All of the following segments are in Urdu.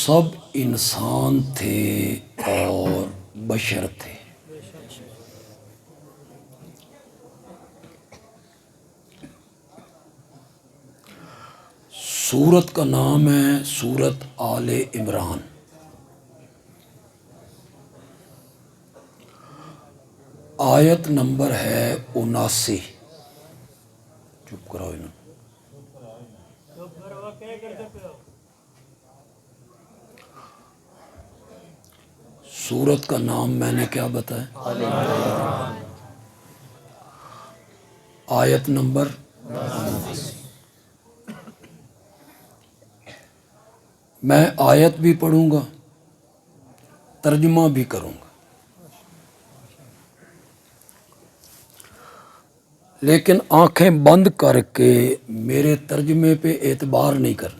سب انسان تھے اور بشر تھے۔ سورت کا نام ہے سورت آل عمران۔ آیت نمبر ہے 79۔ چپ کراؤ انہوں۔ سورت کا نام میں نے کیا بتایا؟ آیت نمبر 79۔ میں آیت بھی پڑھوں گا، ترجمہ بھی کروں گا، لیکن آنکھیں بند کر کے میرے ترجمے پہ اعتبار نہیں کرنا۔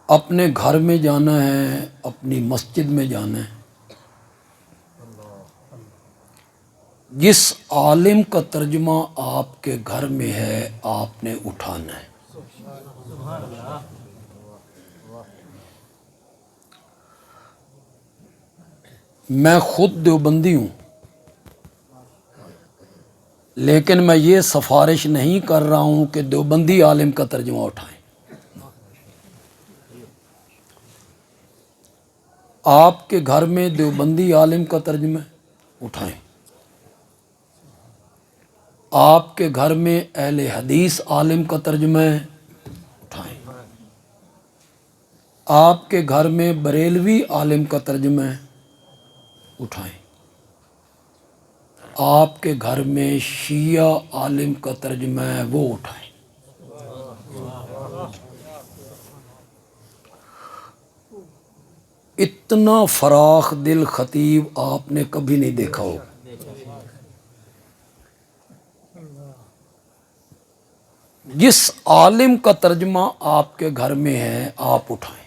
اپنے گھر میں جانا ہے، اپنی مسجد میں جانا ہے، جس عالم کا ترجمہ آپ کے گھر میں ہے آپ نے اٹھانا ہے۔ میں خود دیوبندی ہوں، لیکن میں یہ سفارش نہیں کر رہا ہوں کہ دیوبندی عالم کا ترجمہ اٹھائیں۔ آپ کے گھر میں دیوبندی عالم کا ترجمہ اٹھائیں، آپ کے گھر میں اہل حدیث عالم کا ترجمہ اٹھائیں، آپ کے گھر میں بریلوی عالم کا ترجمہ اٹھائیں، آپ کے گھر میں شیعہ عالم کا ترجمہ ہے وہ اٹھائیں۔ اتنا فراخ دل خطیب آپ نے کبھی نہیں دیکھا ہوگا۔ جس عالم کا ترجمہ آپ کے گھر میں ہے آپ اٹھائیں۔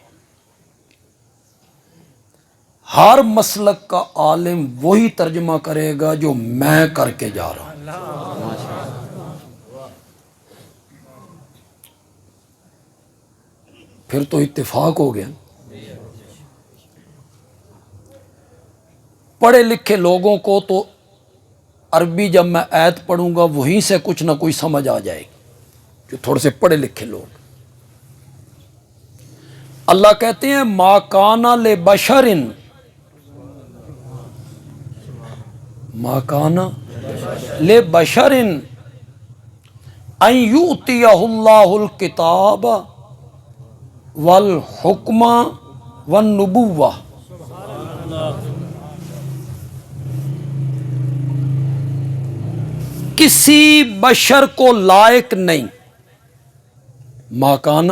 ہر مسلک کا عالم وہی ترجمہ کرے گا جو میں کر کے جا رہا ہوں۔ پھر تو اتفاق ہو گیا۔ پڑھے لکھے لوگوں کو تو عربی جب میں آیت پڑھوں گا وہیں سے کچھ نہ کوئی سمجھ آ جائے گی، جو تھوڑے سے پڑھے لکھے لوگ۔ اللہ کہتے ہیں ما کان لبشر، ما کان لبشر ان یؤتیہ اللہ الکتاب والحکم والنبوہ۔ کسی بشر کو لائق نہیں، ما کان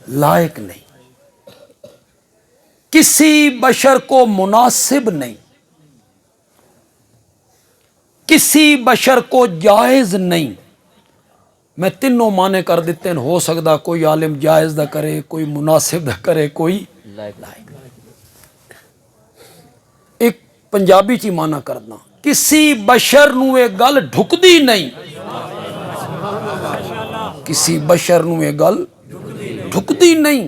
لائق نہیں، کسی بشر کو مناسب نہیں، کسی بشر کو جائز نہیں۔ میں تینوں معنی کر دیتے ہیں، ہو سکتا کوئی عالم جائز نہ کرے، کوئی مناسب نہ کرے، کوئی لائق۔ ایک پنجابی چی معنی کرنا، کسی بشر نو یہ گل ڈھکدی نہیں، کسی بشر نو یہ گل ڈھکدی نہیں۔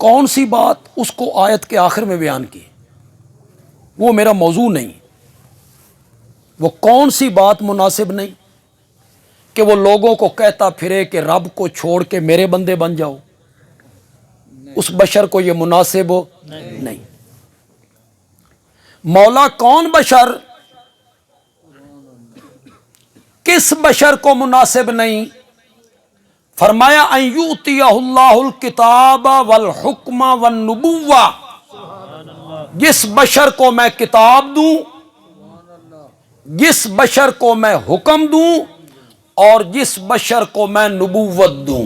کون سی بات؟ اس کو آیت کے آخر میں بیان کی، وہ میرا موضوع نہیں۔ وہ کون سی بات مناسب نہیں کہ وہ لوگوں کو کہتا پھرے کہ رب کو چھوڑ کے میرے بندے بن جاؤ، اس بشر کو یہ مناسب ہو نہیں۔ مولا کون بشر؟ کس بشر کو مناسب نہیں؟ فرمایا ان یؤتیہ اللہ الکتاب والحکم والنبوہ، جس بشر کو میں کتاب دوں، جس بشر کو میں حکم دوں، اور جس بشر کو میں نبوت دوں۔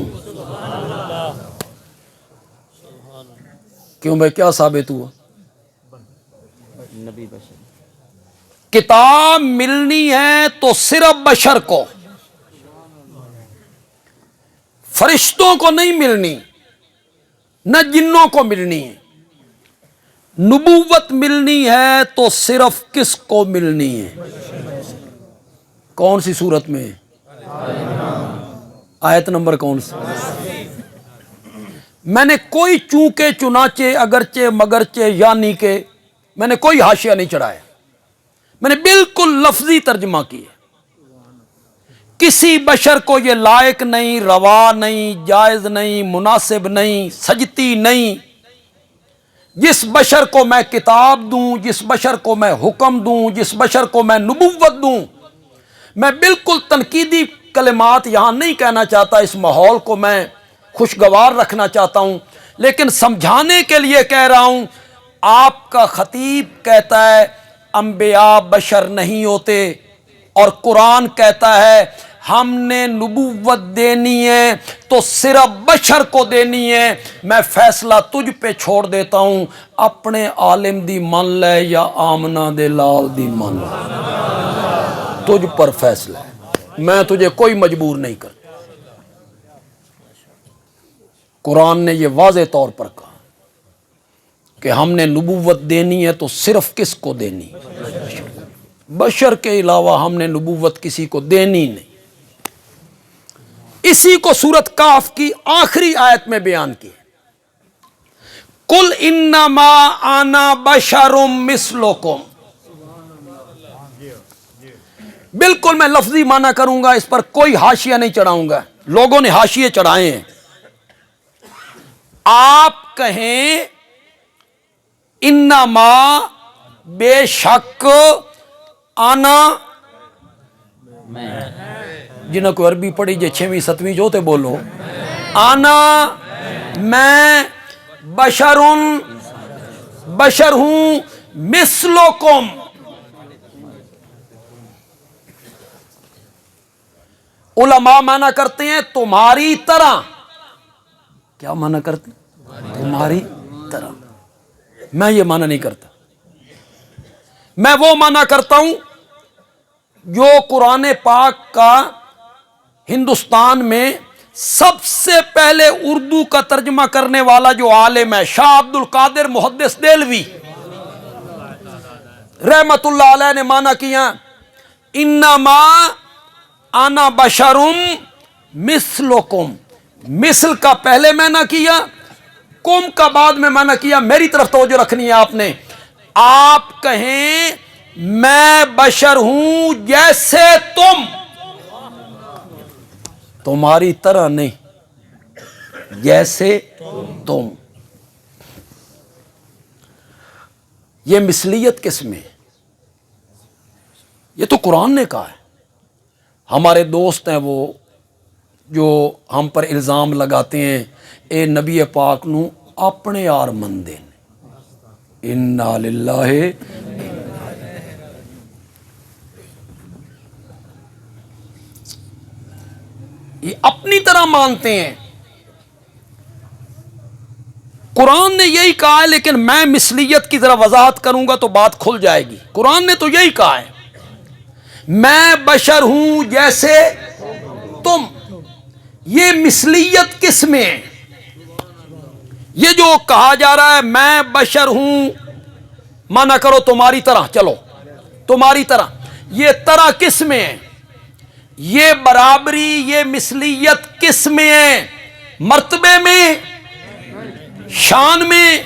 کیوں بھائی کیا ثابت ہوا؟ نبی بشر کتاب ملنی ہے تو صرف بشر کو، فرشتوں کو نہیں ملنی، نہ جنوں کو ملنی ہے۔ نبوت ملنی ہے تو صرف کس کو ملنی ہے؟ کون سی صورت میں؟ آیت نمبر کون سی؟ میں نے کوئی چونکہ چنانچہ اگرچہ مگرچہ یعنی کہ میں نے کوئی حاشیہ نہیں چڑھایا، میں نے بالکل لفظی ترجمہ کیا۔ کسی بشر کو یہ لائق نہیں، روا نہیں، جائز نہیں، مناسب نہیں، سجتی نہیں، جس بشر کو میں کتاب دوں، جس بشر کو میں حکم دوں، جس بشر کو میں نبوت دوں۔ میں بالکل تنقیدی کلمات یہاں نہیں کہنا چاہتا، اس ماحول کو میں خوشگوار رکھنا چاہتا ہوں، لیکن سمجھانے کے لیے کہہ رہا ہوں۔ آپ کا خطیب کہتا ہے انبیاء بشر نہیں ہوتے، اور قرآن کہتا ہے ہم نے نبوت دینی ہے تو صرف بشر کو دینی ہے۔ میں فیصلہ تجھ پہ چھوڑ دیتا ہوں، اپنے عالم دی من لے یا آمنہ دے لال دی من لے، تجھ پر فیصلہ ہے، میں تجھے کوئی مجبور نہیں کرتا۔ قرآن نے یہ واضح طور پر کہا کہ ہم نے نبوت دینی ہے تو صرف کس کو دینی؟ بشر کے علاوہ ہم نے نبوت کسی کو دینی نہیں۔ اسی کو سورت کاف کی آخری آیت میں بیان کی، قل انما انا بشر مثلکم۔ بالکل میں لفظی معنی کروں گا، اس پر کوئی حاشیہ نہیں چڑھاؤں گا، لوگوں نے حاشیے چڑھائے ہیں۔ آپ کہیں انما بے شک، آنا جنہوں کو عربی پڑھی جے 6ویں 7ویں جو تے بولو، آنا میں بشر ہوں مثلکم، علماء معنی کرتے ہیں تمہاری طرح۔ کیا معنی کرتے ہیں؟ تمہاری طرح۔ میں یہ معنی نہیں کرتا، میں وہ معنی کرتا ہوں جو قرآن پاک کا ہندوستان میں سب سے پہلے اردو کا ترجمہ کرنے والا جو عالم ہے، شاہ عبد القادر محدث دہلوی رحمت اللہ علیہ نے معنی کیا، انما انا بشرم مثلکم۔ مثل کا پہلے معنی کیا، کم کا بعد میں معنی کیا۔ میری طرف توجہ رکھنی ہے آپ نے۔ آپ کہیں میں بشر ہوں جیسے تم، تمہاری طرح نہیں، جیسے تم۔ یہ مثلیت کس میں؟ یہ تو قرآن نے کہا ہے۔ ہمارے دوست ہیں وہ جو ہم پر الزام لگاتے ہیں اے نبی پاک نو اپنے یار مندے نے، انا للہ۔ یہ اپنی طرح مانتے ہیں۔ قرآن نے یہی کہا ہے، لیکن میں مثلیت کی ذرا وضاحت کروں گا تو بات کھل جائے گی۔ قرآن نے تو یہی کہا ہے میں بشر ہوں جیسے تم۔ یہ مثلیت کس میں ہے؟ یہ جو کہا جا رہا ہے میں بشر ہوں، مانا کرو تمہاری طرح، چلو تمہاری طرح، یہ طرح کس میں ہے؟ یہ برابری، یہ مثلیت کس میں ہے؟ مرتبے میں، شان میں،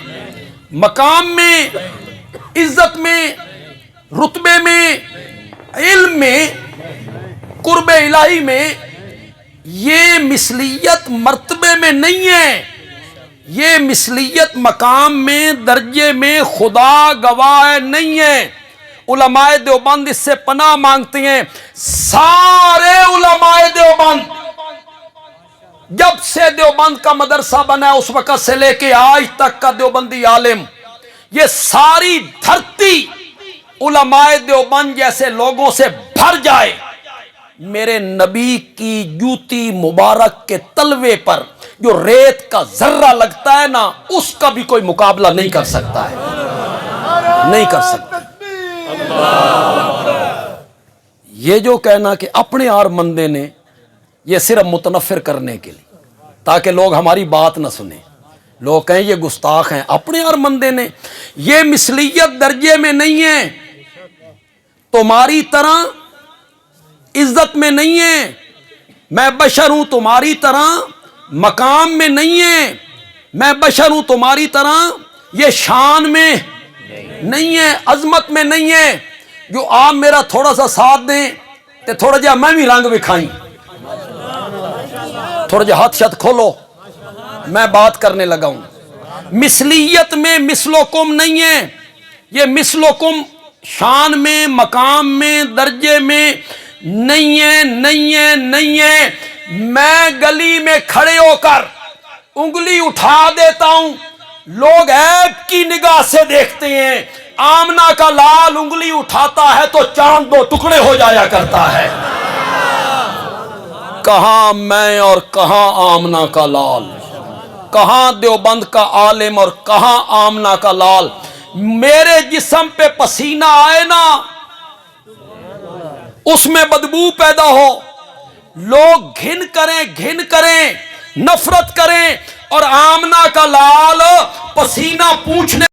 مقام میں، عزت میں، رتبے میں، علم میں، قرب الہی میں۔ یہ مثلیت مرتبے میں نہیں ہے، یہ مثلیت مقام میں، درجے میں، خدا گواہ نہیں ہے۔ علماء دیوبند اس سے پناہ مانگتے ہیں۔ سارے علماء دیوبند جب سے دیوبند کا مدرسہ بنا اس وقت سے لے کے آج تک کا دیوبندی عالم، یہ ساری دھرتی علماء دیوبند جیسے لوگوں سے بھر جائے، میرے نبی کی جوتی مبارک کے تلوے پر جو ریت کا ذرہ لگتا ہے نا، اس کا بھی کوئی مقابلہ نہیں کر سکتا ہے، نہیں کر سکتا۔ یہ جو کہنا کہ اپنے آر مندے نے، یہ صرف متنفر کرنے کے لیے، تاکہ لوگ ہماری بات نہ سنیں، لوگ کہیں یہ گستاخ ہیں، اپنے آر مندے نے۔ یہ مثلیت درجے میں نہیں ہے، تمہاری طرح عزت میں نہیں ہے، میں بشر ہوں تمہاری طرح مقام میں نہیں ہے، میں بشر ہوں تمہاری طرح یہ شان میں نہیں ہے، عظمت میں نہیں ہے جو آپ میرا تھوڑا سا ساتھ دیں تے تھوڑا جہا میں بھی رنگ بکھائیں، تھوڑا جہا ہاتھ شت کھولو، میں بات کرنے لگا ہوں۔ مثلیت میں مثلکم نہیں ہے، یہ مثلکم شان میں مقام میں درجے میں نہیں ہے، نہیں ہے، نہیں ہے۔ میں گلی میں کھڑے ہو کر انگلی اٹھا دیتا ہوں، لوگ عیب کی نگاہ سے دیکھتے ہیں، آمنہ کا لال انگلی اٹھاتا ہے تو چاند دو ٹکڑے ہو جایا کرتا ہے۔ کہاں میں اور کہاں آمنہ کا لال، کہاں دیوبند کا عالم اور کہاں آمنہ کا لال۔ میرے جسم پہ پسینہ آئے نا، اس میں بدبو پیدا ہو، لوگ گھن کریں، نفرت کریں، اور آمنہ کا لال پسینہ پوچھنے